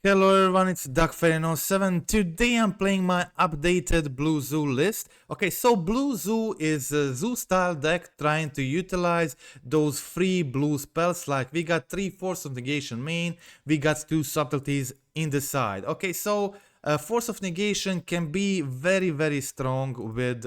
Hello everyone, it's DuckFairy07. Today I'm playing my updated Blue Zoo list. Okay, so Blue Zoo is a Zoo style deck trying to utilize those free blue spells. Like we got 3 Force of Negation main, we got 2 Subtleties in the side. Okay, so Force of Negation can be very strong with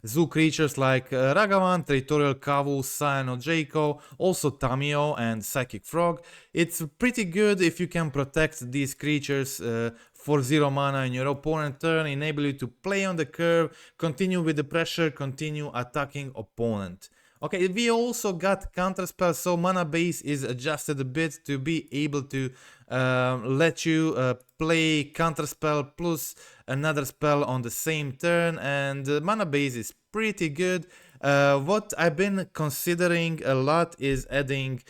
Zoo creatures like Ragavan, Territorial Kavu, Scion of Draco, also Tamiyo and Psychic Frog. It's pretty good if you can protect these creatures for 0 mana in your opponent turn, enable you to play on the curve, continue with the pressure, continue attacking opponent. Okay, we also got counterspell, so mana base is adjusted a bit to be able to let you play counterspell plus another spell on the same turn, and mana base is pretty good. What I've been considering a lot is adding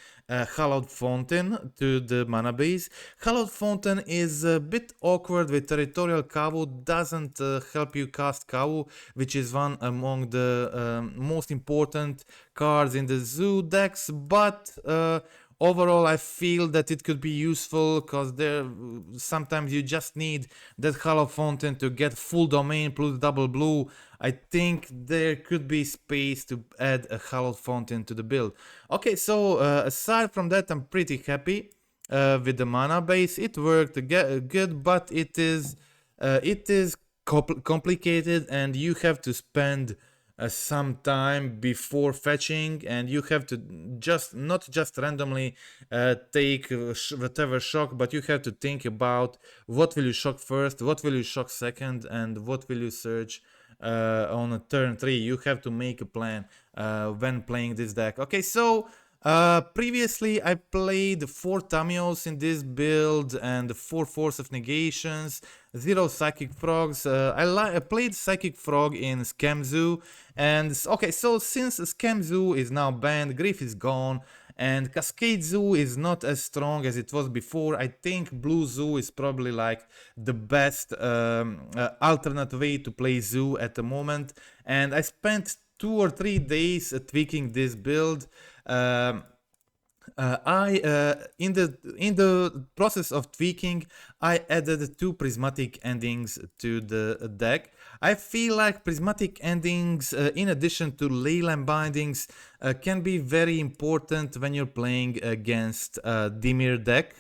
Hallow Fountain to the mana base. Hallow Fountain is a bit awkward with Territorial Kavu, doesn't help you cast Kavu, which is one among the most important cards in the Zoo decks, but overall I feel that it could be useful because sometimes you just need that Hallow Fountain to get full domain plus double blue. I think there could be space to add a Hallow Fountain to the build. Okay, so aside from that, I'm pretty happy with the mana base. It worked good, but it is complicated, and you have to spend some time before fetching, and you have to not just randomly take whatever shock, but you have to think about what will you shock first, what will you shock second, and what will you search on a turn 3. You have to make a plan when playing this deck. Okay, so previously I played 4 Tamiyos in this build and 4 Force of Negations, 0 Psychic Frogs. I played Psychic Frog in Scam Zoo, and okay, so since Scam Zoo is now banned, Grief is gone, and Cascade Zoo is not as strong as it was before, I think Blue Zoo is probably like the best alternate way to play Zoo at the moment, and I spent 2 or 3 days tweaking this build. In the process of tweaking, I added 2 prismatic endings to the deck. I feel like prismatic endings, in addition to leyline bindings, can be very important when you're playing against Dimir deck.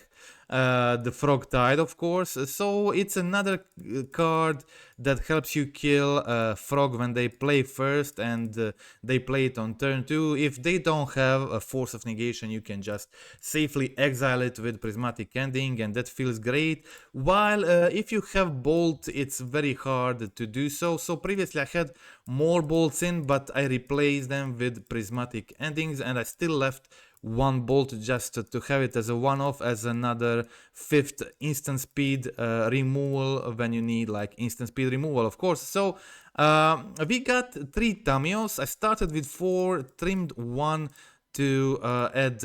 The Frog Tide, of course. So it's another card that helps you kill a frog when they play first, and they play it on turn 2. If they don't have a Force of Negation, you can just safely exile it with Prismatic Ending, and that feels great. While if you have Bolt, it's very hard to do so. So previously I had more bolts in, but I replaced them with Prismatic Endings, and I still left 1 bolt just to have it as a one-off, as another 5th instant speed removal when you need like instant speed removal, of course. So we got 3 Tamiyos. I started with 4, trimmed 1 to add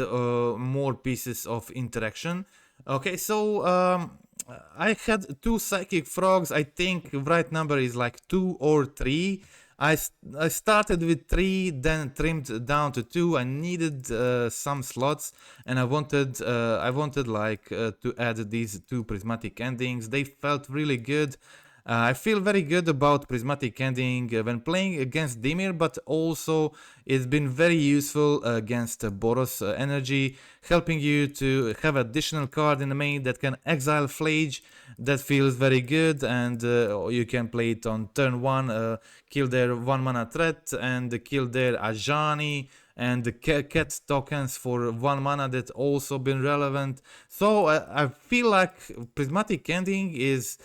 more pieces of interaction. Okay, so I had 2 Psychic Frogs. I think right number is like 2 or 3. I started with 3, then trimmed down to 2. I needed some slots, and I wanted like to add these 2 prismatic endings. They felt really good. I feel very good about prismatic ending when playing against Dimir, but also it's been very useful against Boros energy, helping you to have additional card in the main that can exile Flage. That feels very good, and you can play it on turn 1, kill their 1 mana threat, and kill their Ajani, and the cat tokens for 1 mana that also been relevant. So I feel like prismatic ending is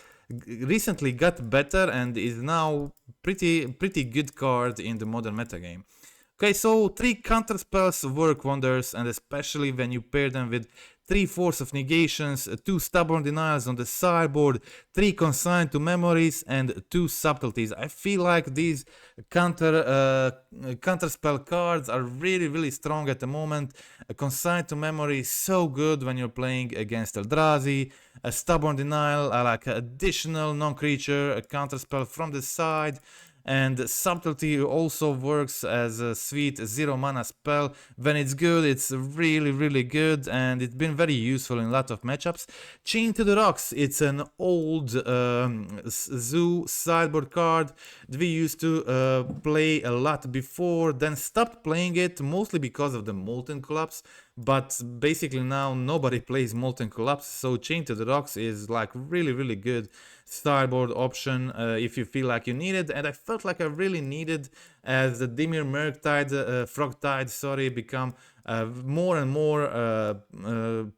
recently got better and is now pretty good card in the modern metagame. Okay, so 3 counterspells work wonders, and especially when you pair them with 3 Force of Negations, 2 Stubborn Denials on the sideboard, 3 Consigned to Memories, and 2 Subtleties. I feel like these counterspell cards are really strong at the moment. A Consigned to Memory is so good when you're playing against Eldrazi. A Stubborn Denial, I like additional non-creature, a counterspell from the side. and Subtlety also works as a sweet 0 mana spell. When it's good, it's really good, and it's been very useful in a lot of matchups. Chain to the Rocks, it's an old zoo sideboard card that we used to play a lot before, then stopped playing it mostly because of the Molten Collapse. But basically now nobody plays Molten Collapse, so Chain to the Rocks is like really good sideboard option if you feel like you need it, and I felt like I really needed as the Dimir Frogtide, sorry, become more and more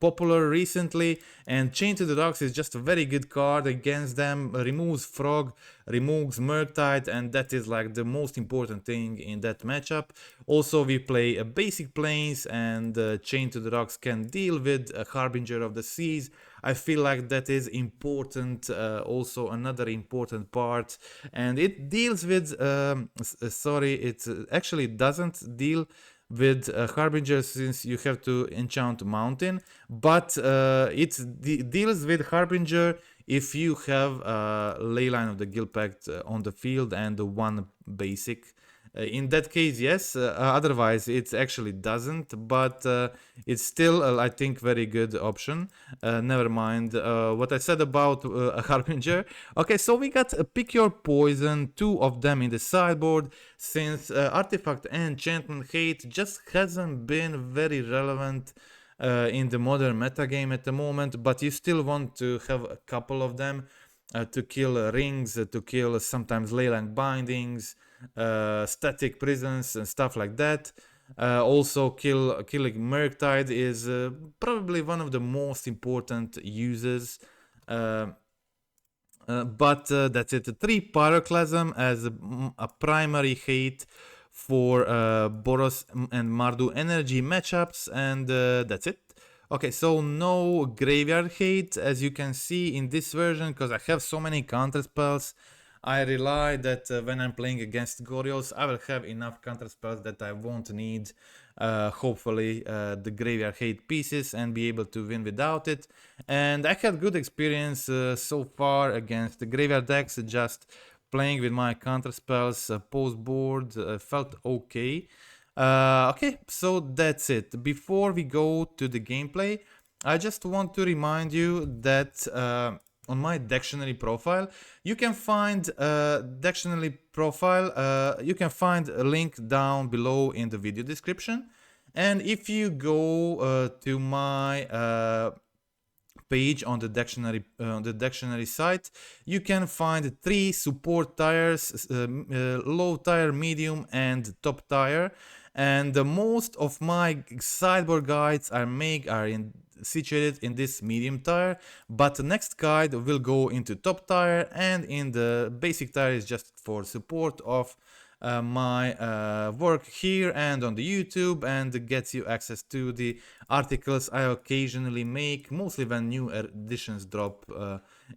popular recently, and Chain to the Rocks is just a very good card against them, removes Frog, removes Murktide, and that is like the most important thing in that matchup. Also, we play a basic planes, and Chain to the Rocks can deal with a Harbinger of the Seas. I feel like that is important, also another important part, and it deals with, sorry, it actually doesn't deal with Harbinger since you have to enchant Mountain, but it deals with Harbinger if you have Leyline of the Guild Pact on the field and one basic. In that case, yes, otherwise it actually doesn't, but it's still, I think, very good option. Never mind what I said about Harbinger. Okay, so we got Pick Your Poison, 2 of them in the sideboard, since Artifact and Enchantment Hate just hasn't been very relevant in the modern metagame at the moment, but you still want to have a couple of them to kill rings, to kill sometimes Leyline Bindings, static prisons and stuff like that. Also killing Murktide is probably one of the most important uses. But that's it. 3 Pyroclasm as a primary hate for Boros and Mardu energy matchups, and that's it. Okay, so no graveyard hate as you can see in this version, because I have so many counterspells. I rely that when I'm playing against Goryols, I will have enough counterspells that I won't need, hopefully, the graveyard hate pieces and be able to win without it. And I had good experience so far against the graveyard decks, just playing with my counterspells post board felt okay. Okay, so that's it. Before we go to the gameplay, I just want to remind you that on my dictionary profile, you can find a link down below in the video description. And if you go to my page on the dictionary site, you can find 3 support tiers, low tier, medium, and top tier. And most of my sideboard guides are situated in this medium tier, but the next guide will go into top tier, and in the basic tier is just for support of my work here and on the YouTube, and gets you access to the articles I occasionally make, mostly when new editions drop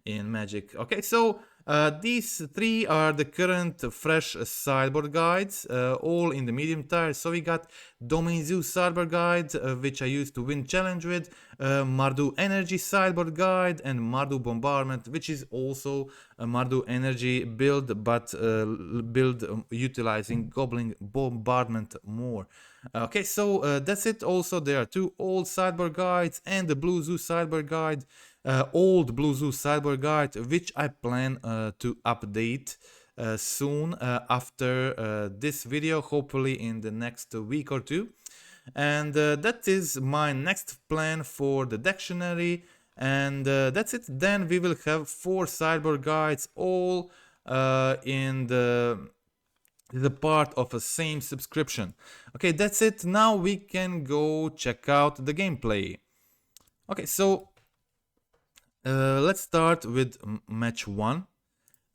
in Magic. Okay, so these 3 are the current fresh sideboard guides, all in the medium tier. So we got Domain Zoo sideboard guide, which I used to win challenge with, Mardu Energy sideboard guide, and Mardu Bombardment, which is also a Mardu Energy build, but build utilizing Goblin Bombardment more. Okay, so that's it. Also, there are 2 old sideboard guides and the Blue Zoo sideboard guide. Old Blue Zoo sideboard guide, which I plan to update soon after this video, hopefully in the next week or 2. And that is my next plan for the dictionary, and that's it. Then we will have 4 sideboard guides, all in the part of a same subscription. Okay, that's it. Now we can go check out the gameplay. Okay, so let's start with match 1.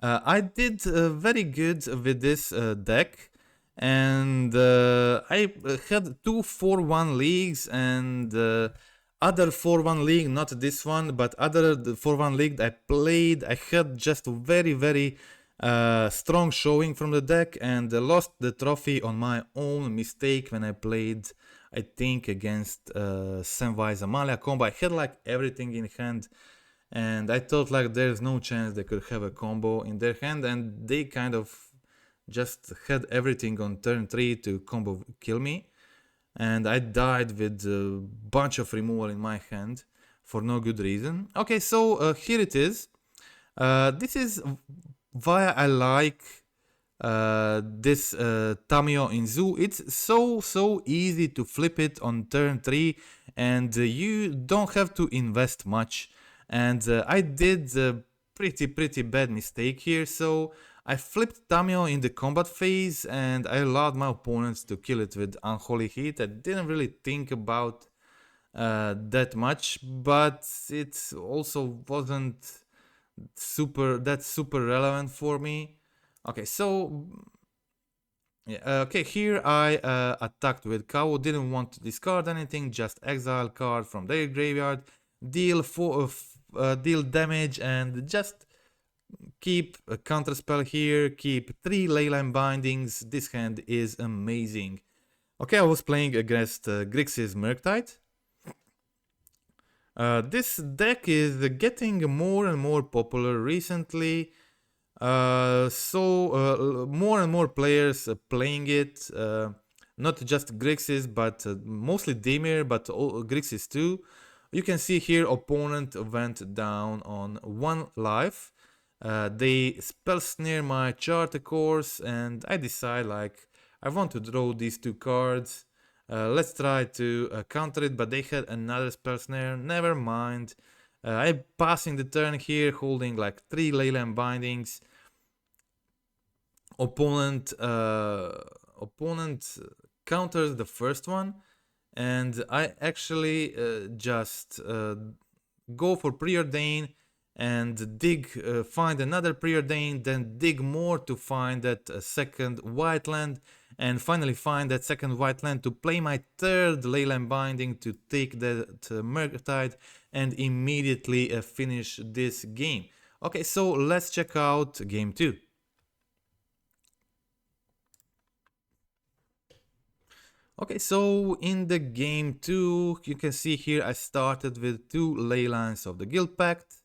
I did very good with this deck, and I had 2 4-1 leagues, and other 4-1 league, not this one, but other 4-1 league I played, I had just very strong showing from the deck, and lost the trophy on my own mistake when I played, I think, against Samwise Amalia combo. I had like everything in hand, and I thought like there's no chance they could have a combo in their hand, and they kind of just had everything on turn 3 to combo kill me. And I died with a bunch of removal in my hand for no good reason. Okay, so here it is. This is why I like this Tamiyo in Zoo. It's so easy to flip it on turn 3 and you don't have to invest much. And I did a pretty bad mistake here, so I flipped Tamiyo in the combat phase and I allowed my opponents to kill it with Unholy Heat. I didn't really think about that much, but it also wasn't super relevant for me. Okay, so yeah, okay, here I attacked with Kavu, didn't want to discard anything, just exile card from their graveyard, deal deal damage, and just keep a counterspell here, keep 3 Leyline Bindings. This hand is amazing. Okay, I was playing against Grixis Murktide. This deck is getting more and more popular recently. More and more players playing it, not just Grixis, but mostly Dimir, but Grixis too. You can see here opponent went down on 1 life. They spell snare my Charter Course, and I decide like I want to draw these 2 cards. Let's try to counter it, but they had another spell snare. Never mind. I'm passing the turn here, holding like 3 Leyline Bindings. Opponent counters the first one, and I actually just go for Preordain and dig, find another Preordain, then dig more to find that second white land, and finally find that second white land to play my third Leyline Binding to take that Murktide and immediately finish this game. Okay, so let's check out game 2. Okay, so in the game 2, you can see here I started with 2 Leylines of the Guild Pact.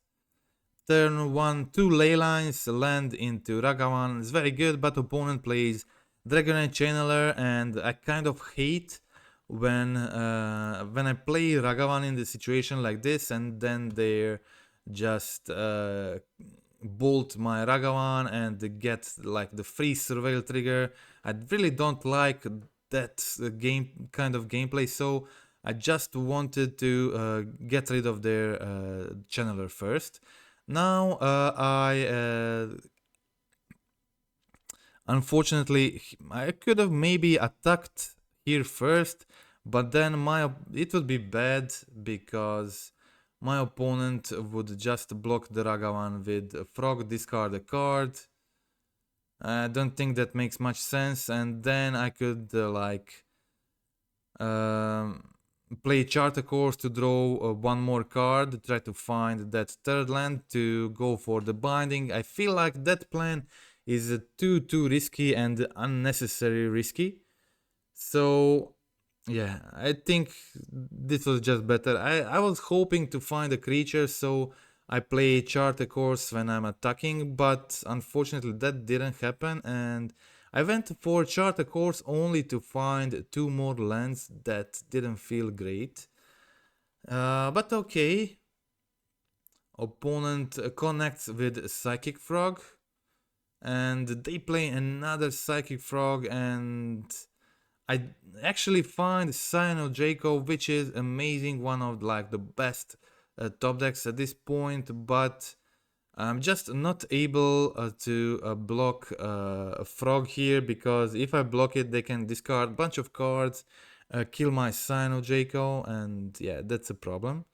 Turn 1, 2 Leylines land into Ragavan. It's very good, but opponent plays Dragonite Channeler, and I kind of hate when I play Ragavan in the situation like this, and then they're just bolt my Ragavan and get like the free surveil trigger. I really don't like that kind of gameplay, so I just wanted to get rid of their channeler first. Now unfortunately I could have maybe attacked here first, but then it would be bad because my opponent would just block the Ragavan with Frog, discard a card. I don't think that makes much sense, and then I could play Charter Course to draw 1 more card, try to find that third land to go for the binding. I feel like that plan is too risky and unnecessary risky. So yeah, I think this was just better. I was hoping to find a creature, so I play Charter Course when I'm attacking, but unfortunately that didn't happen, and I went for Charter Course only to find 2 more lands that didn't feel great. But okay. Opponent connects with Psychic Frog, and they play another Psychic Frog, and I actually find Scion of Draco, which is amazing, one of like the best top decks at this point, but I'm just not able to block a frog here, because if I block it, they can discard a bunch of cards, kill my Scion of Draco, and yeah, that's a problem.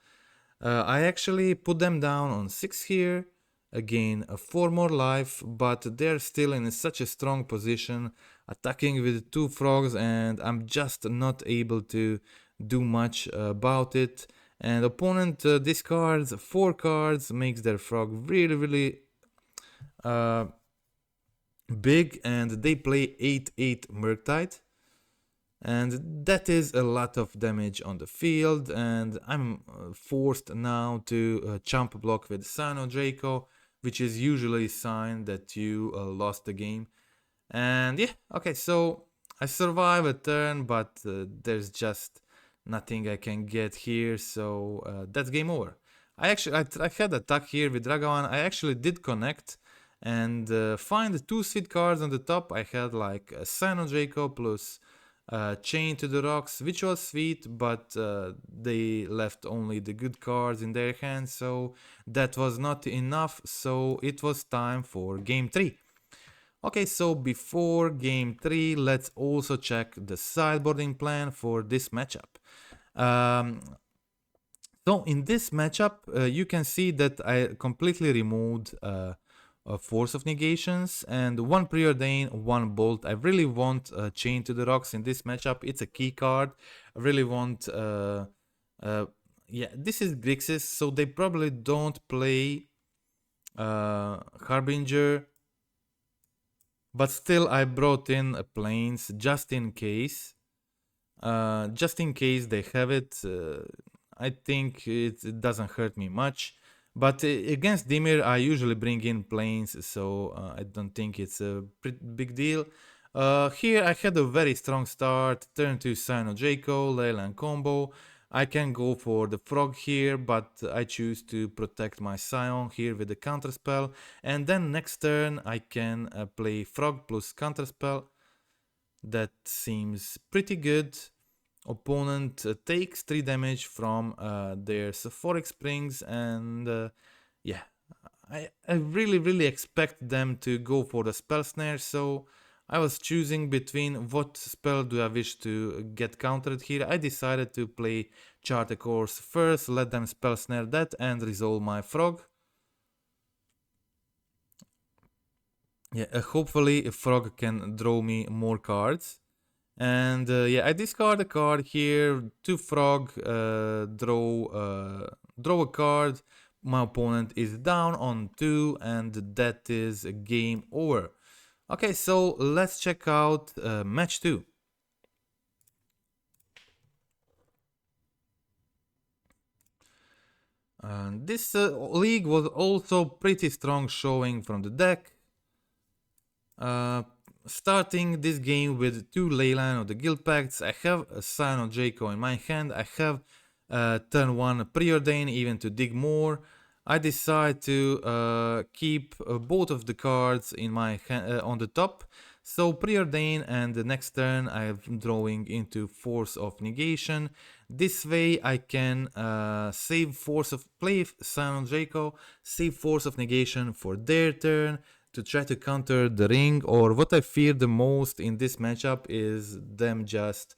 I actually put them down on 6 here, again 4 more life, but they're still in such a strong position, attacking with 2 frogs, and I'm just not able to do much about it. And opponent discards 4 cards, makes their frog really big, and they play 8/8 Murktide. And that is a lot of damage on the field, and I'm forced now to chump block with Scion of Draco, which is usually a sign that you lost the game. And yeah, okay, so I survive a turn, but there's just nothing I can get here, so that's game over. I had attack here with Ragavan. I actually did connect and find two sweet cards on the top. I had like a Scion of Draco plus Chain to the Rocks, which was sweet, but they left only the good cards in their hands, so that was not enough. So it was time for game 3. Okay, so before game 3, let's also check the sideboarding plan for this matchup. So in this matchup, you can see that I completely removed a Force of Negations and one Preordain, one Bolt. I really want Chain to the Rocks in this matchup. It's a key card. I really want... yeah, this is Grixis, so they probably don't play Harbinger. But still, I brought in planes just in case. Just in case they have it. I think it doesn't hurt me much. But against Dimir, I usually bring in planes, so I don't think it's a pretty big deal. Here I had a very strong start, turn to Scion of Draco, Leyland combo. I can go for the frog here, but I choose to protect my Scion here with the counterspell. And then next turn I can play frog plus counterspell. That seems pretty good. Opponent takes 3 damage from their Sephoric Springs, and yeah, I really expect them to go for the spell snare, so I was choosing between what spell do I wish to get countered here. I decided to play Charter Course first, let them spell snare that and resolve my frog. Yeah, hopefully a frog can draw me more cards. And yeah, I discard a card here, 2 frog, draw a card. My opponent is down on 2, and that is a game over. Okay, so let's check out match 2. This league was also pretty strong showing from the deck. Starting this game with 2 Leyline of the Guild Pacts. I have a Scion of Draco in my hand. I have turn 1 Preordain even to dig more. I decide to keep both of the cards in my hand on the top. So Preordain, and the next turn I'm drawing into Force of Negation. This way I can save play Scion of Draco, save Force of Negation for their turn to try to counter the ring, or what I fear the most in this matchup is them just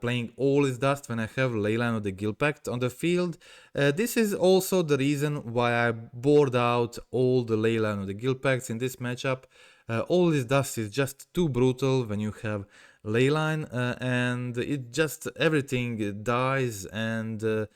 playing All is Dust when I have Leyline of the Guild Pact on the field. This is also the reason why I board out all the Leyline of the Guild Pacts in this matchup. All is Dust is just too brutal when you have Leyline, and it just everything dies, and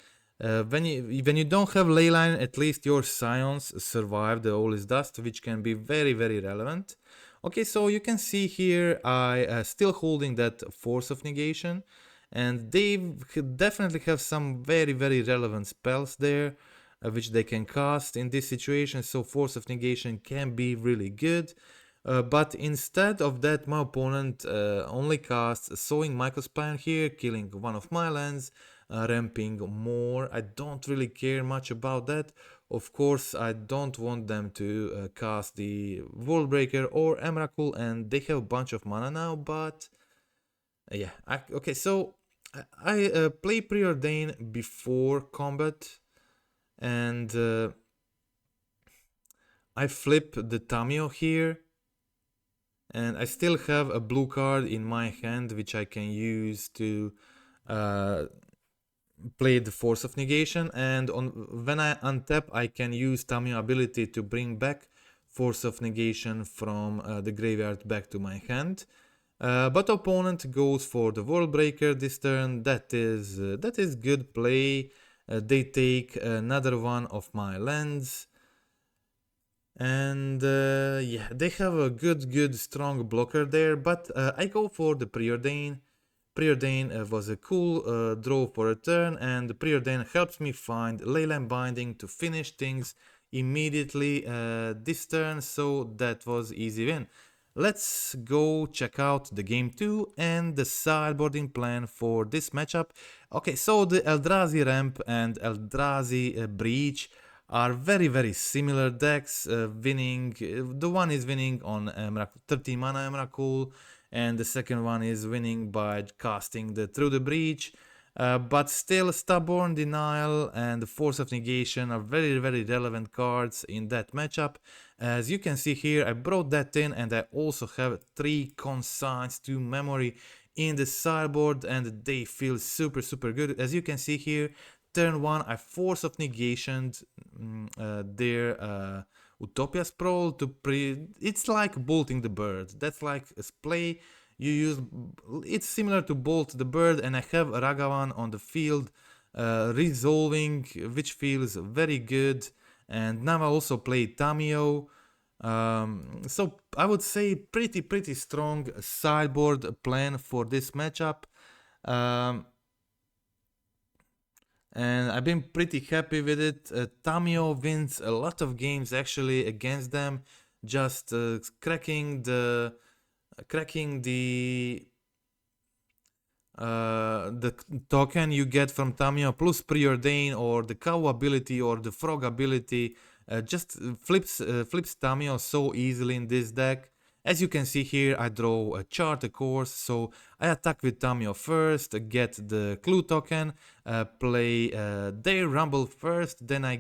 when you don't have Leyline, at least your Scions survive the All is Dust, which can be very relevant. Okay, so you can see here I still holding that Force of Negation, and they definitely have some very relevant spells there which they can cast in this situation, so Force of Negation can be really good. But instead of that, my opponent only casts Sowing Microspine here, killing one of my lands, ramping more. I don't really care much about that. Of course, I don't want them to cast the Worldbreaker or Emrakul, and they have a bunch of mana now, but yeah. Okay, so I play Preordain before combat, and I flip the Tamiyo here, and I still have a blue card in my hand which I can use to play the Force of Negation, and when I untap I can use Tamiyo ability to bring back Force of Negation from the graveyard back to my hand. But opponent goes for the Worldbreaker this turn. That is good play. They take another one of my lands. And yeah, they have a good strong blocker there, but I go for the Preordain. Preordain was a cool draw for a turn, and the Preordain helps me find Leyline Binding to finish things immediately this turn, so that was easy win. let's go check out the game 2 and the sideboarding plan for this matchup. Okay, so the Eldrazi Ramp and Eldrazi Breach are very similar decks, winning. The one is winning on 30 mana Emrakul, and the second one is winning by casting through the Breach. But still, Stubborn, Denial, and the Force of Negation are very relevant cards in that matchup. As you can see here, I brought that in, and I also have 3 consigns to memory in the sideboard, and they feel super good. As you can see here, turn 1, I Force of Negation their Utopia Sprawl to it's like bolting the bird. That's like a play you use. It's similar to bolt the bird, and I have Ragavan on the field resolving, which feels very good. And now I also play Tamiyo. So I would say pretty strong sideboard plan for this matchup. And I've been pretty happy with it. Tamiyo wins a lot of games actually against them, just cracking the token you get from Tamiyo plus preordain or the cow ability or the frog ability just flips Tamiyo so easily in this deck. As you can see here, I draw a chart, a course, so I attack with Tamiyo first, get the clue token, play their Rumble first, then I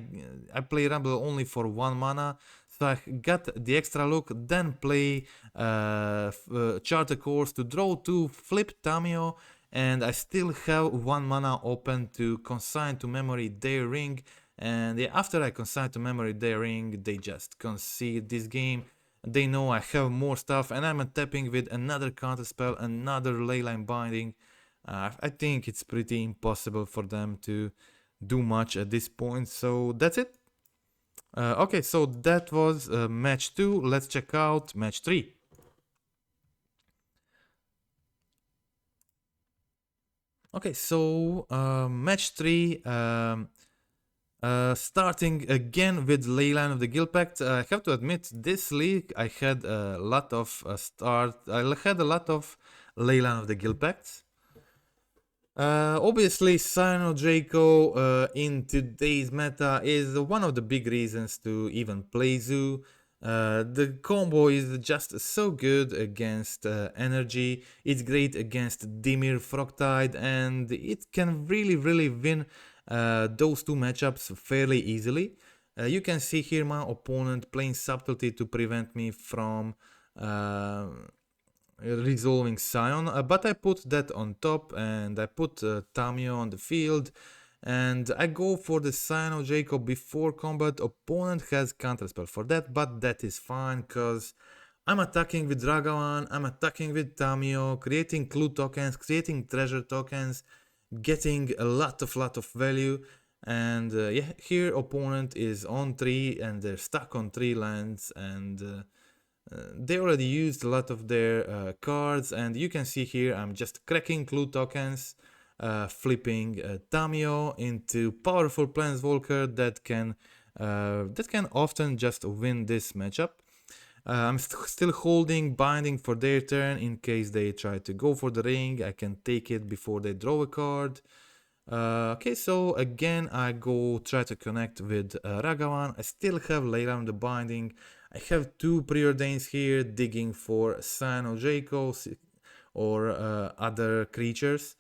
play Rumble only for 1 mana, so I got the extra look, then play chart a course to draw 2, flip Tamiyo, and I still have 1 mana open to consign to memory their ring, and yeah, after I consign to memory their ring, they just concede this game. They know I have more stuff, and I'm tapping with another counterspell, another Leyline Binding. I think it's pretty impossible for them to do much at this point, so that's it. Okay, so that was match 2. Let's check out match 3. Okay, so match 3. Starting again with Leyline of the Guild Pact. I have to admit, this league I had a lot of Leyline of the Guild Pacts. Obviously, Scion of Draco in today's meta is one of the big reasons to even play Zoo. The combo is just so good against energy. It's great against Dimir Frogtide, and it can really win those 2 matchups fairly easily. You can see here my opponent playing Subtlety to prevent me from resolving Scion, but I put that on top, and I put Tamiyo on the field, and I go for the Scion of Draco before combat. Opponent has counterspell for that, but that is fine, because I'm attacking with Ragavan, I'm attacking with Tamiyo, creating clue tokens, creating treasure tokens, getting a lot of value. And yeah, here opponent is on 3 and they're stuck on 3 lands, and they already used a lot of their cards, and you can see here I'm just cracking clue tokens, flipping Tamiyo into powerful Planeswalker that can often just win this matchup. I'm still holding binding for their turn in case they try to go for the ring. I can take it before they draw a card. Okay, so again I go try to connect with Ragavan. I still have Layla on the binding. I have 2 preordains here digging for Scion of Draco or other creatures.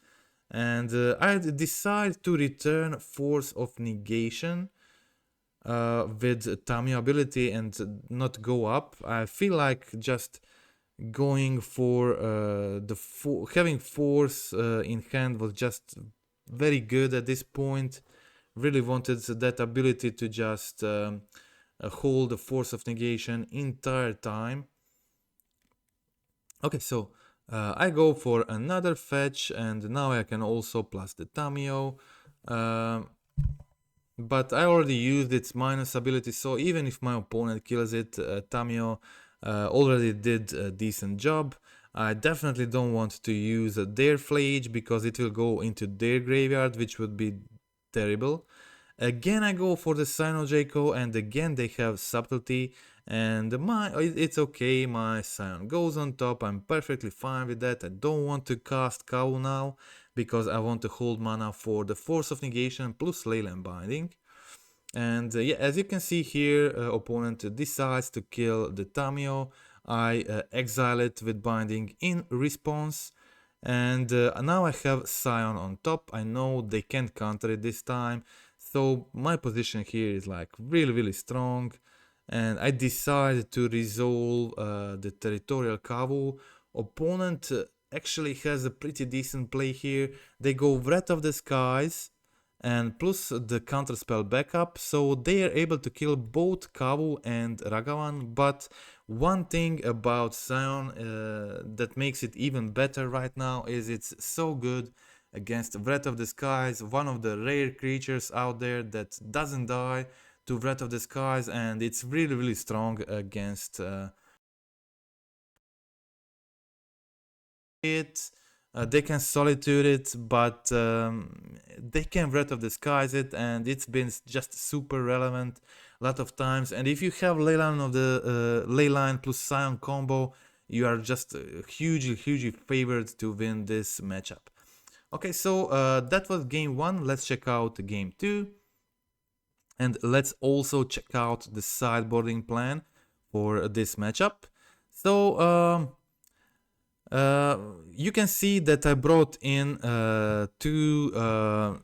And I decide to return Force of Negation with Tamiyo ability and not go up. I feel like just going for having Force in hand was just very good at this point. Really wanted that ability to just hold the Force of Negation entire time. Okay, so I go for another fetch, and now I can also plus the Tamiyo. But I already used its minus ability, so even if my opponent kills it, Tamiyo already did a decent job. I definitely don't want to use their Flage because it will go into their graveyard, which would be terrible. Again, I go for the Scion of Draco, and again they have Subtlety, and it's okay, my Scion goes on top, I'm perfectly fine with that. I don't want to cast Kavu now, because I want to hold mana for the Force of Negation plus Leyline Binding. And yeah, as you can see here, opponent decides to kill the Tamiyo. I exile it with binding in response. And now I have Scion on top. I know they can't counter it this time. So my position here is like really strong. And I decide to resolve the Territorial Kavu. Opponent actually has a pretty decent play here. They go Wrath of the Skies and plus the counterspell backup, so they are able to kill both Kavu and Ragavan. But one thing about Scion that makes it even better right now is it's so good against Wrath of the Skies, one of the rare creatures out there that doesn't die to Wrath of the Skies, and it's really strong against it. They can solitude it, but they can Wrath of the Skies it, and it's been just super relevant a lot of times. And if you have Leyline of the Leyline plus Scion combo, you are just hugely favored to win this matchup. Okay, so that was game 1. Let's check out game 2. And let's also check out the sideboarding plan for this matchup. So you can see that I brought in 2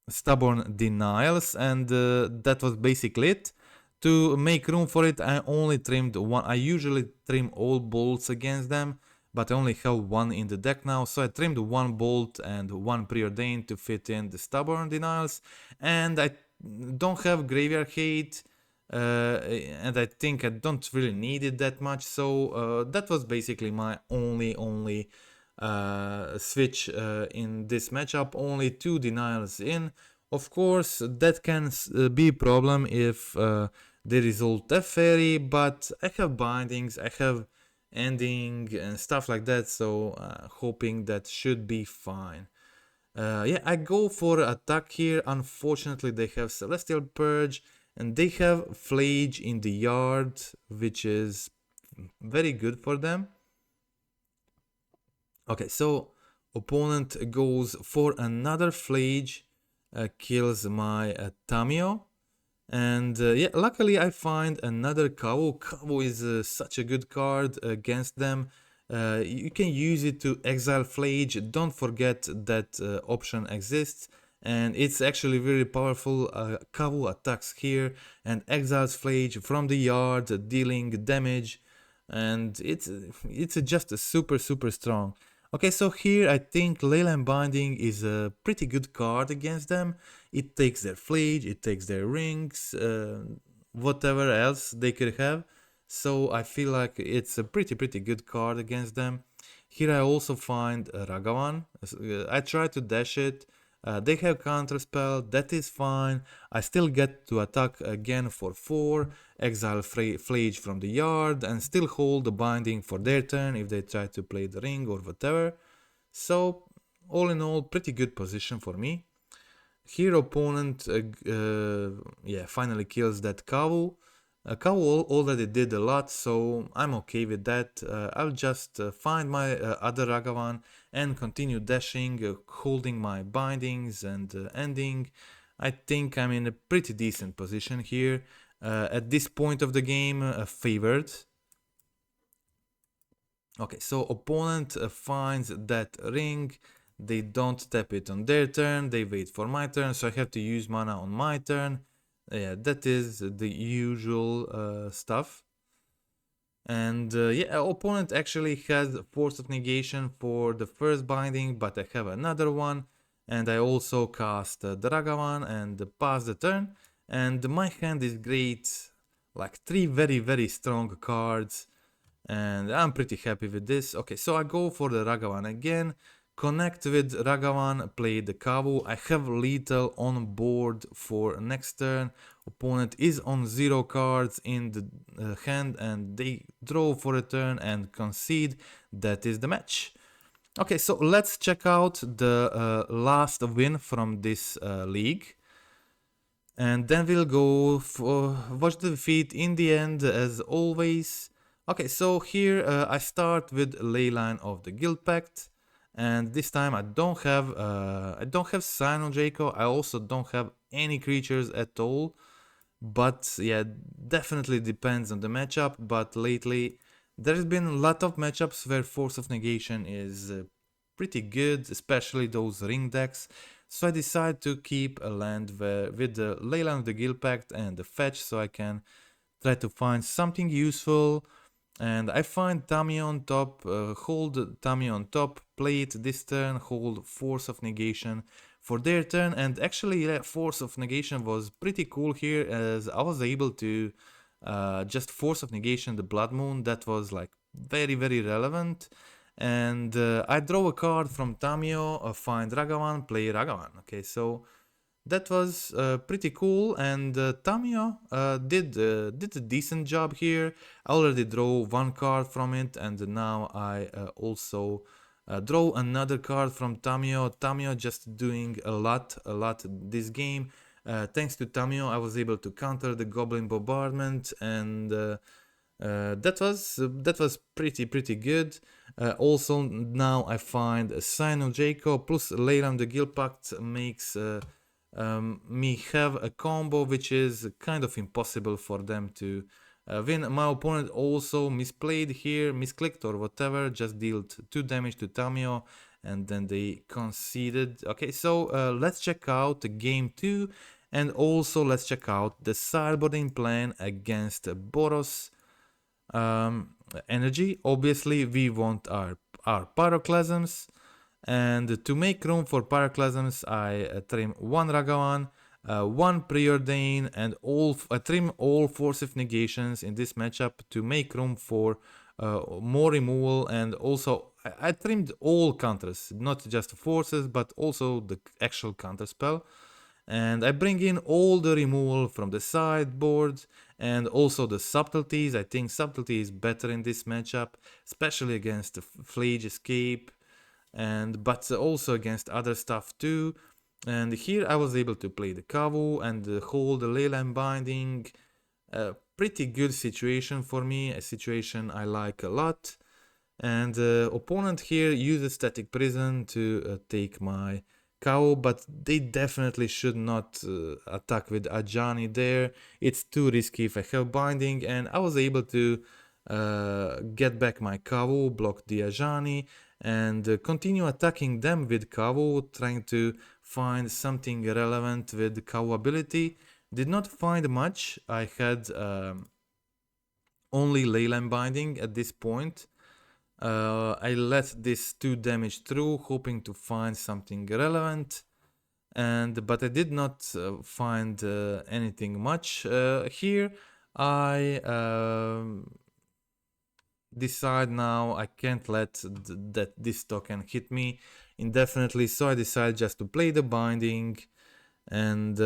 stubborn denials, and that was basically it. To make room for it, I only trimmed 1. I usually trim all bolts against them, but I only have 1 in the deck now, so I trimmed 1 bolt and 1 preordained to fit in the stubborn denials. And I don't have graveyard hate, and I think I don't really need it that much, so that was basically my only switch in this matchup. Only 2 denials in. Of course, that can be a problem if they result Teferi, but I have bindings, I have ending and stuff like that, so hoping that should be fine. Yeah, I go for attack here. Unfortunately, they have Celestial Purge, and they have Flage in the yard, which is very good for them. Okay, so opponent goes for another Flage, kills my Tamiyo. And yeah, luckily I find another Kavu. Kavu is such a good card against them. You can use it to exile Flage. Don't forget that option exists. And it's actually very powerful. Kavu attacks here and exiles Flage from the yard, dealing damage. And it's just super strong. Okay, so here I think Leyline Binding is a pretty good card against them. It takes their Flage, it takes their rings, whatever else they could have. So I feel like it's a pretty good card against them. Here I also find Ragavan. I try to dash it. They have counterspell, that is fine. I still get to attack again for 4, exile Flage from the yard, and still hold the binding for their turn if they try to play the ring or whatever. So, all in all, pretty good position for me. Here opponent yeah, finally kills that Kavu. Kavu already did a lot, so I'm okay with that. I'll just find my other Ragavan and continue dashing, holding my bindings and ending. I think I'm in a pretty decent position here. At this point of the game, favored. Okay, so opponent finds that ring. They don't tap it on their turn, they wait for my turn, so I have to use mana on my turn. Yeah, that is the usual stuff. And yeah, opponent actually has Force of Negation for the first binding, but I have another one. And I also cast Ragavan and pass the turn. And my hand is great, like 3 very strong cards. And I'm pretty happy with this. Okay, so I go for the Ragavan again. Connect with Ragavan, play the Kavu. I have lethal on board for next turn. Opponent is on 0 cards in the hand and they draw for a turn and concede. That is the match. Okay, so let's check out the last win from this league. And then we'll go for watch the defeat in the end, as always. Okay, so here I start with Leyline of the Guild Pact, and this time I don't have Scion of Draco. I also don't have any creatures at all. But yeah, definitely depends on the matchup. But lately, there's been a lot of matchups where Force of Negation is pretty good, especially those ring decks. So I decided to keep a land with the Leyline of the Guild Pact and the fetch, so I can try to find something useful. And I find Tamiyo on top, hold Tamiyo on top, play it this turn, hold Force of Negation for their turn. And actually, yeah, Force of Negation was pretty cool here, as I was able to just Force of Negation the Blood Moon. That was like very, very relevant. And I draw a card from Tamiyo, find Ragavan, play Ragavan. Okay, so that was pretty cool, and Tamiyo did a decent job here. I already draw one card from it, and now I also draw another card from Tamiyo. Tamiyo just doing a lot this game. Thanks to Tamiyo, I was able to counter the Goblin Bombardment, and that was pretty good. Also, now I find a Scion of Draco plus Leyline the Guild Pact makes me have a combo which is kind of impossible for them to win. My opponent also misplayed here, misclicked or whatever, just dealt 2 damage to Tamiyo, and then they conceded. Okay, so let's check out game 2, and also let's check out the sideboarding plan against Boros energy. Obviously, we want our Pyroclasms. And to make room for Pyroclasms, I trim 1 Ragavan, 1 Preordain, and trim all Force of Negations in this matchup to make room for more removal. And also, I trimmed all counters, not just forces, but also the actual counterspell. And I bring in all the removal from the sideboard and also the subtleties. I think subtlety is better in this matchup, especially against the Flage Escape, but also against other stuff too. And here I was able to play the Kavu and hold the Leyline Binding. A pretty good situation for me, a situation I like a lot. And opponent here uses Static Prison to take my Kavu, but they definitely should not attack with Ajani there. It's too risky if I have Binding, and I was able to get back my Kavu, block the Ajani, and continue attacking them with Kavu, trying to find something relevant with Kavu ability. Did not find much. I had only Leyline Binding at this point. I let this 2 damage through, hoping to find something relevant, but I did not find anything much. Here I decide now I can't let that this token hit me indefinitely, so I decide just to play the Binding and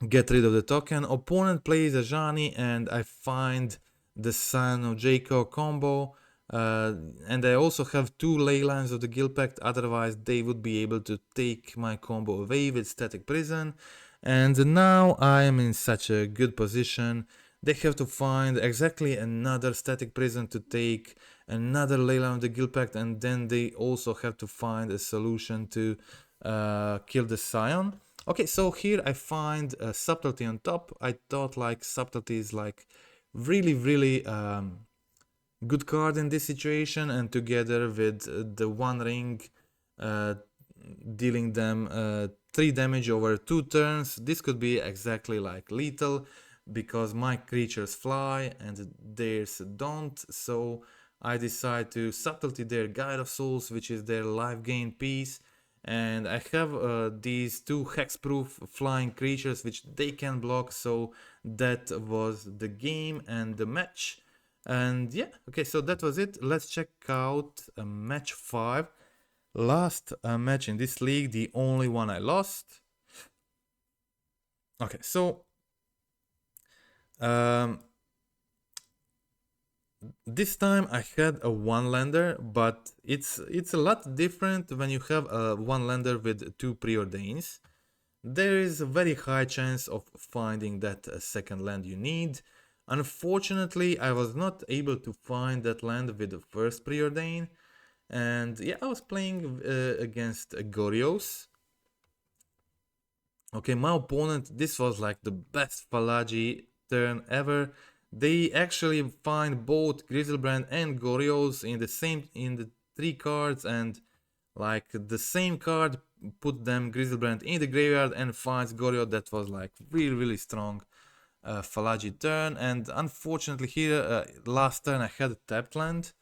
get rid of the token. Opponent plays a Ajani, and I find the Scion of Draco combo. And I also have 2 Leylines of the Guild Pact, otherwise they would be able to take my combo away with Static Prison. And now I am in such a good position. They have to find exactly another Static Prison to take, another Leyline of the Guild Pact, and then they also have to find a solution to kill the Scion. Okay, so here I find Subtlety on top. I thought like Subtlety is like really good card in this situation, and together with the 1 ring dealing them 3 damage over 2 turns, this could be exactly like lethal, because my creatures fly and theirs don't. So I decide to Subtlety their Guide of Souls, which is their life gain piece, and I have these 2 hexproof flying creatures which they can block. So that was the game and the match. And yeah, okay, so that was it. Let's check out match 5. Last match in this league, the only one I lost. Okay, so this time I had a 1-lander, but it's a lot different when you have a 1-lander with 2 preordains. there is a very high chance of finding that second land you need. Unfortunately, I was not able to find that land with the first preordain, and yeah, I was playing against Gorios. Okay, my opponent, this was like the best Falagi turn ever. They actually find both Griselbrand and Gorios in the 3 cards, and like the same card put them Griselbrand in the graveyard and finds Gorio. That was like really strong Falagi turn. And unfortunately here, last turn I had a tapped land.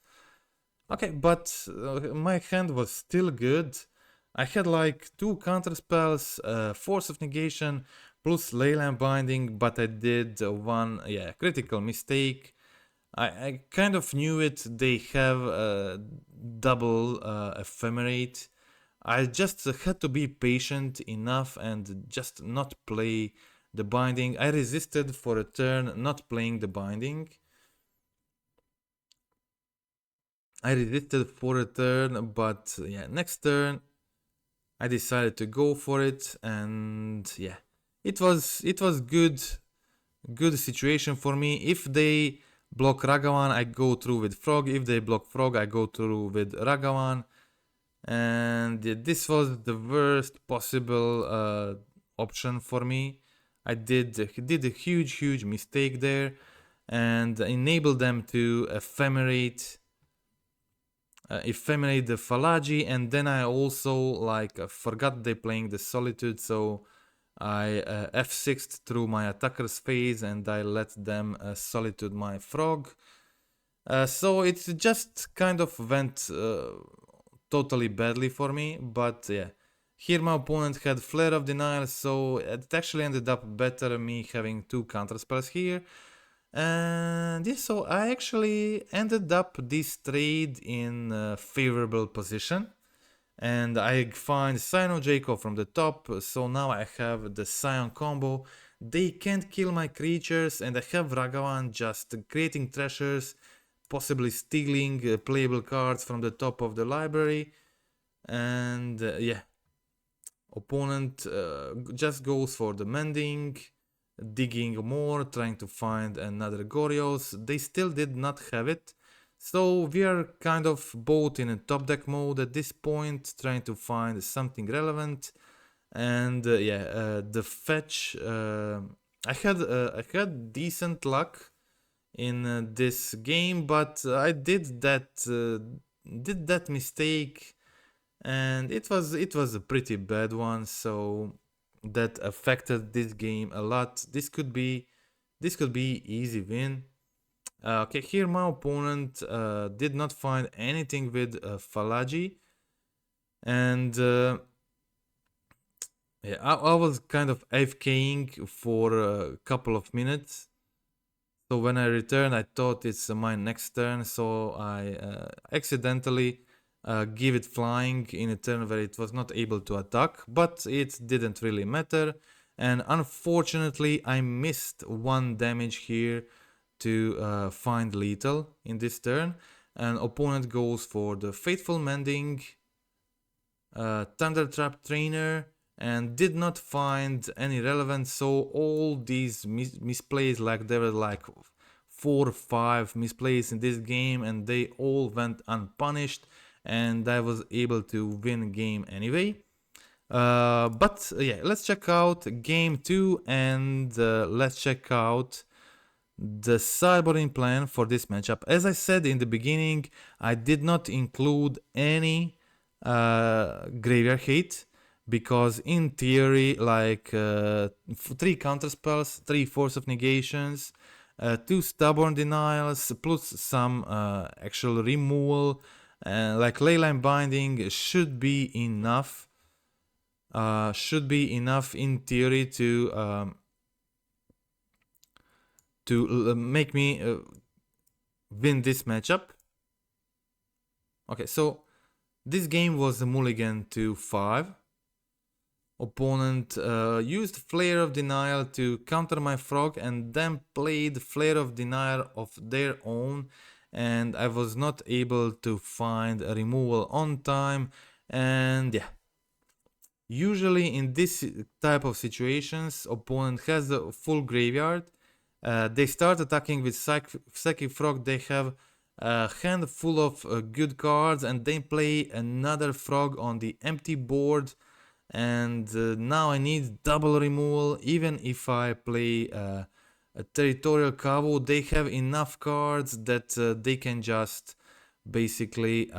Okay, but my hand was still good. I had like 2 counterspells, Force of Negation plus Leyland Binding, but I did one critical mistake. I kind of knew it. They have a double ephemerate. I just had to be patient enough and just not play the binding. I resisted for a turn, not playing the binding. I resisted for a turn, but yeah, next turn I decided to go for it, and yeah, it was good situation for me. If they block Ragavan, I go through with Frog. If they block Frog, I go through with Ragavan. And this was the worst possible option for me. I did a huge mistake there, and enabled them to ephemerate the Falagi, and then I also like forgot they playing the Solitude, so I F6'd through my attacker's phase and I let them Solitude my Frog. So it just kind of went totally badly for me, but yeah. Here my opponent had Flare of Denial, so it actually ended up better me having 2 counterspells here. And yeah, so I actually ended up this trade in a favorable position. And I find Scion of Draco from the top, so now I have the Scion combo. They can't kill my creatures, and I have Ragavan just creating treasures, possibly stealing playable cards from the top of the library. And yeah, opponent just goes for the mending, digging more, trying to find another Gorios. They still did not have it. So we are kind of both in a top deck mode at this point, trying to find something relevant. And the fetch, I had decent luck in this game, but I did that mistake, and it was a pretty bad one. So that affected this game a lot. This could be easy win. Okay, here my opponent did not find anything with Falagi, and yeah, I was kind of AFKing for a couple of minutes. So when I returned, I thought it's my next turn, so I accidentally give it flying in a turn where it was not able to attack, but it didn't really matter. And unfortunately, I missed 1 damage here to find lethal in this turn. And opponent goes for the Faithful Mending, Thunder Trap Trainer, and did not find any relevance. So all these misplays, like there were like 4 or 5 misplays in this game, and they all went unpunished, and I was able to win game anyway. But yeah, let's check out game 2, and let's check out the sideboarding plan for this matchup. As I said in the beginning, I did not include any graveyard hate, because in theory, like 3 counterspells, 3 Force of Negations, 2 Stubborn Denials, plus some actual removal, like Leyline Binding should be enough. In theory to make me win this matchup. Okay, so this game was a mulligan to 5. Opponent used Flare of Denial to counter my Frog, and then played Flare of Denial of their own, and I was not able to find a removal on time. And yeah, Usually in this type of situations, opponent has a full graveyard. They start attacking with Psychic Frog. They have a hand full of good cards, and then play another frog on the empty board. And now I need double removal. Even if I play a Territorial Kavu, they have enough cards that they can just basically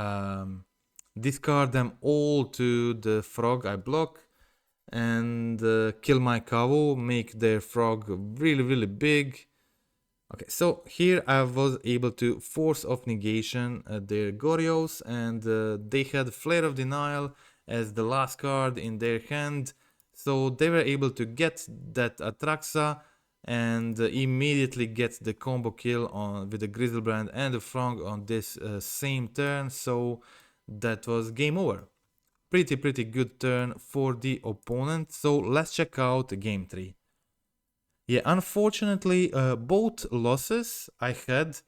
discard them all to the frog I block and kill my Kavu, make their frog really big. Okay, so here I was able to Force of Negation their Goryo's, and they had Flare of Denial as the last card in their hand, so they were able to get that Atraxa and immediately get the combo kill on with the Grizzlebrand and the Frog on this same turn, so that was game over. Pretty good turn for the opponent, so let's check out game 3. Yeah, unfortunately, both losses I had.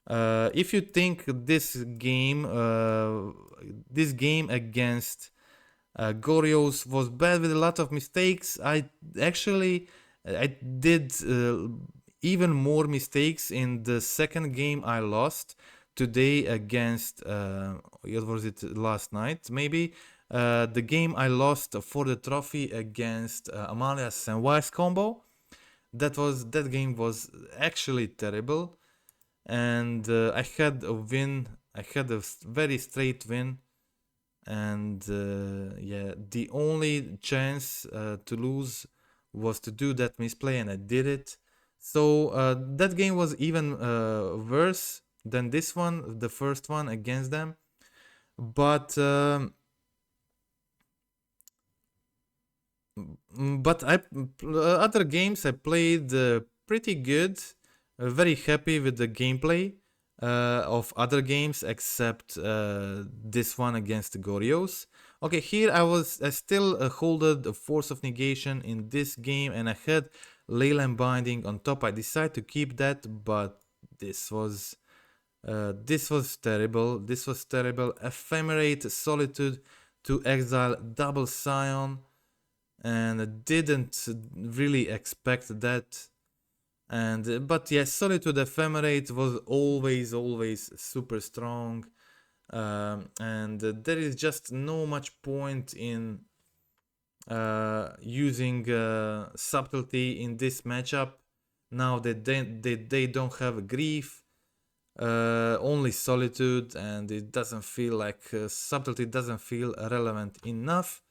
If you think this game against Goryo's was bad with a lot of mistakes, I did even more mistakes in the second game I lost today against what was it, last night maybe. The game I lost for the trophy against Amalia's Samwise combo. That game was actually terrible, and I had a win. I had a very straight win, and yeah, the only chance to lose was to do that misplay, and I did it. So that game was even worse than this one, the first one against them. But other games I played pretty good. Very happy with the gameplay of other games except this one against the Goryo's. Okay, here I still holded the Force of Negation in this game, and I had Leyline Binding on top. I decided to keep that, but this was terrible. This was terrible. Ephemerate Solitude to exile double Scion, and I didn't really expect that. And but yes, Solitude Ephemerate was always super strong, and there is just no much point in using Subtlety in this matchup. Now that they don't have Grief, only Solitude, and it doesn't feel like Subtlety doesn't feel relevant enough.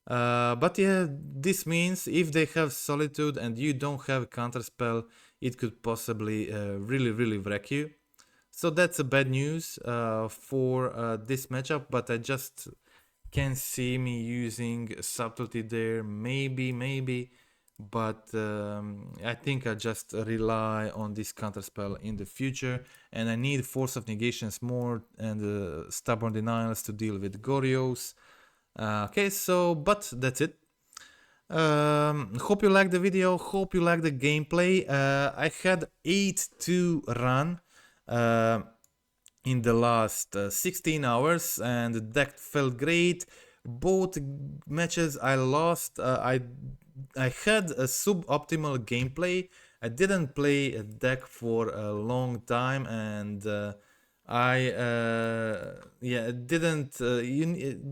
But yeah, this means if they have Solitude and you don't have Counterspell, it could possibly really wreck you. So that's a bad news for this matchup, but I just can't see me using Subtlety there. Maybe, but I think I just rely on this Counterspell in the future, and I need Force of Negations more and Stubborn Denials to deal with Goryo's. Okay, so, but that's it. Hope you liked the video, hope you liked the gameplay. I had 8-2 run in the last 16 hours, and the deck felt great. Both matches I lost, I had a suboptimal gameplay. I didn't play a deck for a long time, and I didn't.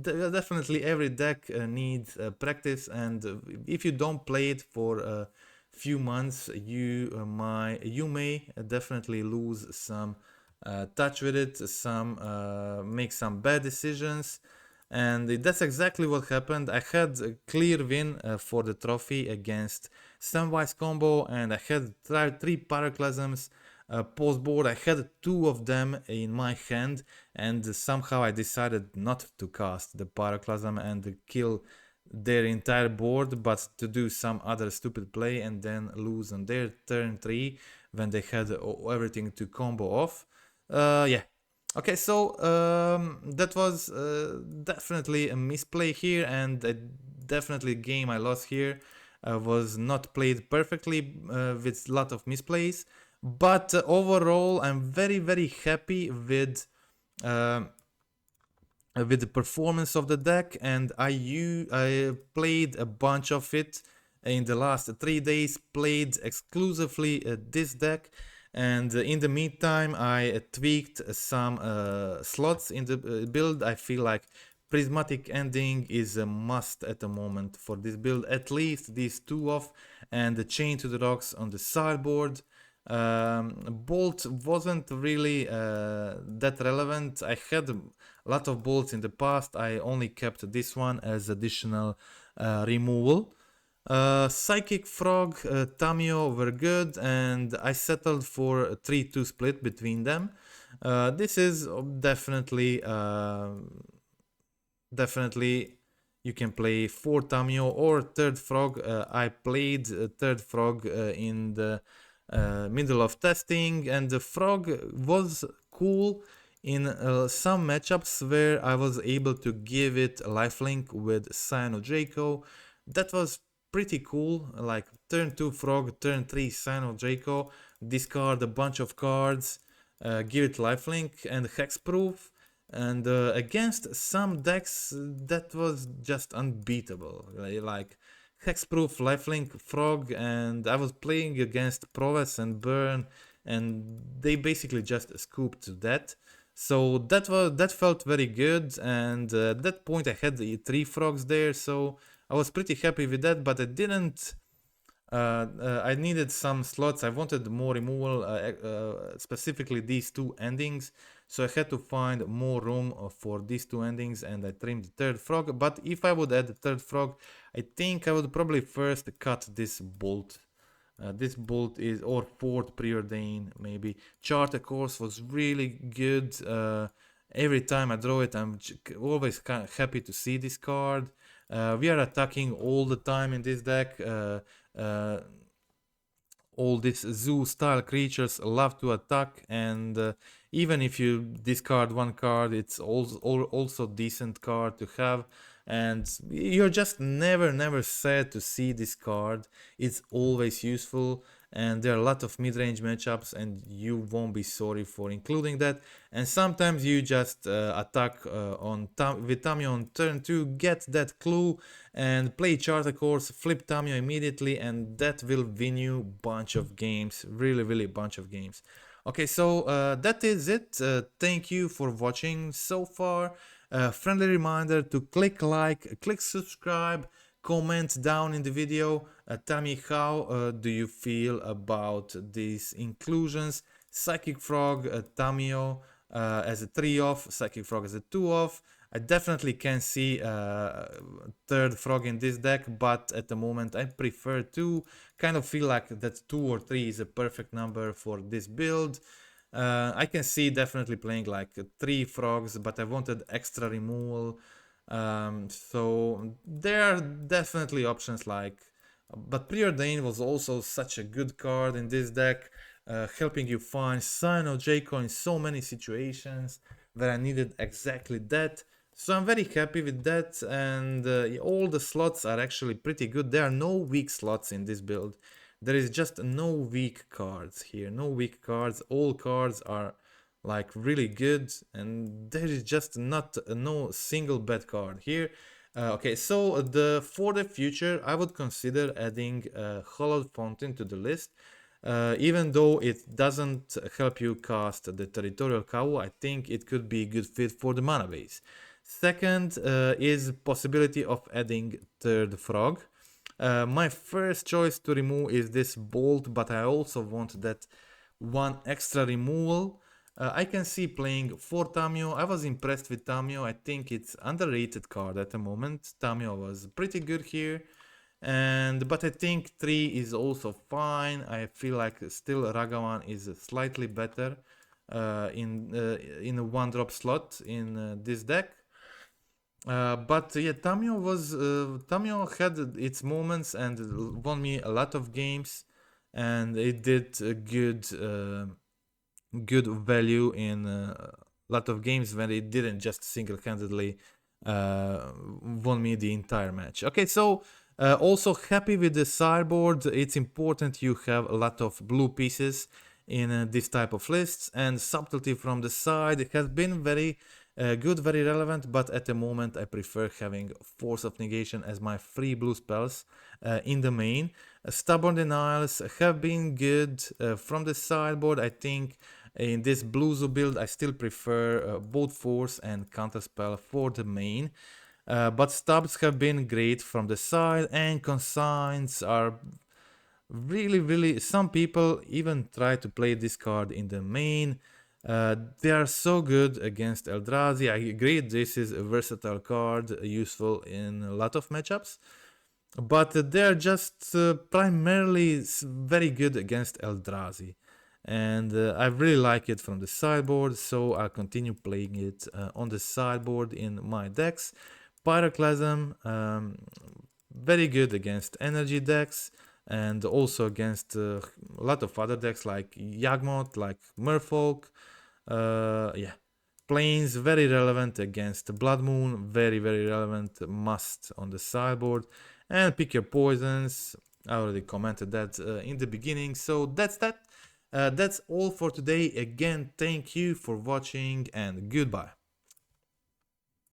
Definitely every deck needs practice, and if you don't play it for a few months, you may definitely lose some touch with it, make some bad decisions, and that's exactly what happened. I had a clear win for the trophy against Samwise combo, and I had 3 Pyroclasms. Post board, I had 2 of them in my hand, and somehow I decided not to cast the Pyroclasm and kill their entire board, but to do some other stupid play and then lose on their turn 3 when they had everything to combo off. Yeah. Okay, so that was definitely a misplay here, and definitely game I lost here was not played perfectly with a lot of misplays. But overall, I'm very happy with with the performance of the deck, and I played a bunch of it in the last 3 days, played exclusively this deck, and in the meantime I tweaked some slots in the build. I feel like Prismatic Ending is a must at the moment for this build, at least these two off, and the Chain to the Rocks on the sideboard. Bolt wasn't really that relevant. I had a lot of bolts in the past. I only kept this one as additional removal. Psychic Frog, Tamiyo were good, and I settled for a 3-2 split between them. This is definitely you can play 4 Tamiyo or third frog. I played third frog in the middle of testing, and the frog was cool in some matchups where I was able to give it lifelink with Scion of Draco. That was pretty cool, like turn 2 frog, turn 3 Scion of Draco, discard a bunch of cards, give it lifelink and hexproof. And against some decks, that was just unbeatable. Like hexproof, lifelink, frog, and I was playing against Prowess and Burn, and they basically just scooped that. So that felt very good, and at that point I had the 3 frogs there, so I was pretty happy with that. But I didn't. I needed some slots. I wanted more removal, specifically these 2 endings. So I had to find more room for these 2 endings, and I trimmed the third frog. But if I would add the third frog, I think I would probably first cut this bolt. This bolt is, or fourth preordain maybe. Charter Course was really good. Every time I draw it, I'm always kind of happy to see this card. We are attacking all the time in this deck. All these zoo style creatures love to attack, and even if you discard one card, it's also decent card to have, and you're just never sad to see this card. It's always useful, and there are a lot of mid-range matchups, and you won't be sorry for including that. And sometimes you just attack with Tamiyo on turn 2, get that clue, and play Charter Course, flip Tamiyo immediately, and that will win you bunch of games, really bunch of games. Okay, so that is it. Thank you for watching so far. Friendly reminder to click like, click subscribe, comment down in the video. Tell me how do you feel about these inclusions. Psychic Frog, Tamiyo as a 3 off, Psychic Frog as a 2 off. I definitely can see third frog in this deck, but at the moment I prefer 2. Kind of feel like that 2 or 3 is a perfect number for this build. I can see definitely playing like 3 frogs, but I wanted extra removal. So there are definitely options like, but Preordain was also such a good card in this deck, helping you find Scion of Draco in so many situations where I needed exactly that. So I'm very happy with that, and all the slots are actually pretty good. There are no weak slots in this build. There is just no weak cards here, no weak cards. All cards are like really good, and there is just no single bad card here. Okay, so for the future, I would consider adding Hallow Fountain to the list. Even though it doesn't help you cast the Territorial Kavu, I think it could be a good fit for the mana base. Second is possibility of adding third frog. My first choice to remove is this bolt, but I also want that one extra removal. I can see playing 4 Tamiyo. I was impressed with Tamiyo. I think it's underrated card at the moment. Tamiyo was pretty good here, but I think 3 is also fine. I feel like still Ragavan is slightly better in a 1-drop slot in this deck. But yeah, Tamiyo had its moments and won me a lot of games, and it did a good value in a lot of games when it didn't just single-handedly won me the entire match. Okay, so also happy with the sideboard. It's important you have a lot of blue pieces in this type of lists, and Subtlety from the side has been very good, very relevant, but at the moment I prefer having Force of Negation as my free blue spells in the main. Stubborn Denials have been good from the sideboard. I think in this blue zoo build I still prefer both Force and Counterspell for the main. But stubs have been great from the side, and consigns are really, some people even try to play this card in the main. They are so good against Eldrazi. I agree, this is a versatile card, useful in a lot of matchups, but they're just primarily very good against Eldrazi. And I really like it from the sideboard, so I'll continue playing it on the sideboard in my decks. Pyroclasm, very good against energy decks, and also against a lot of other decks like Yawgmoth, like Merfolk. Yeah, Plains, very relevant against Blood Moon, very relevant, must on the sideboard. And pick your poisons, I already commented that in the beginning, so that's that. That's all for today. Again, thank you for watching and goodbye.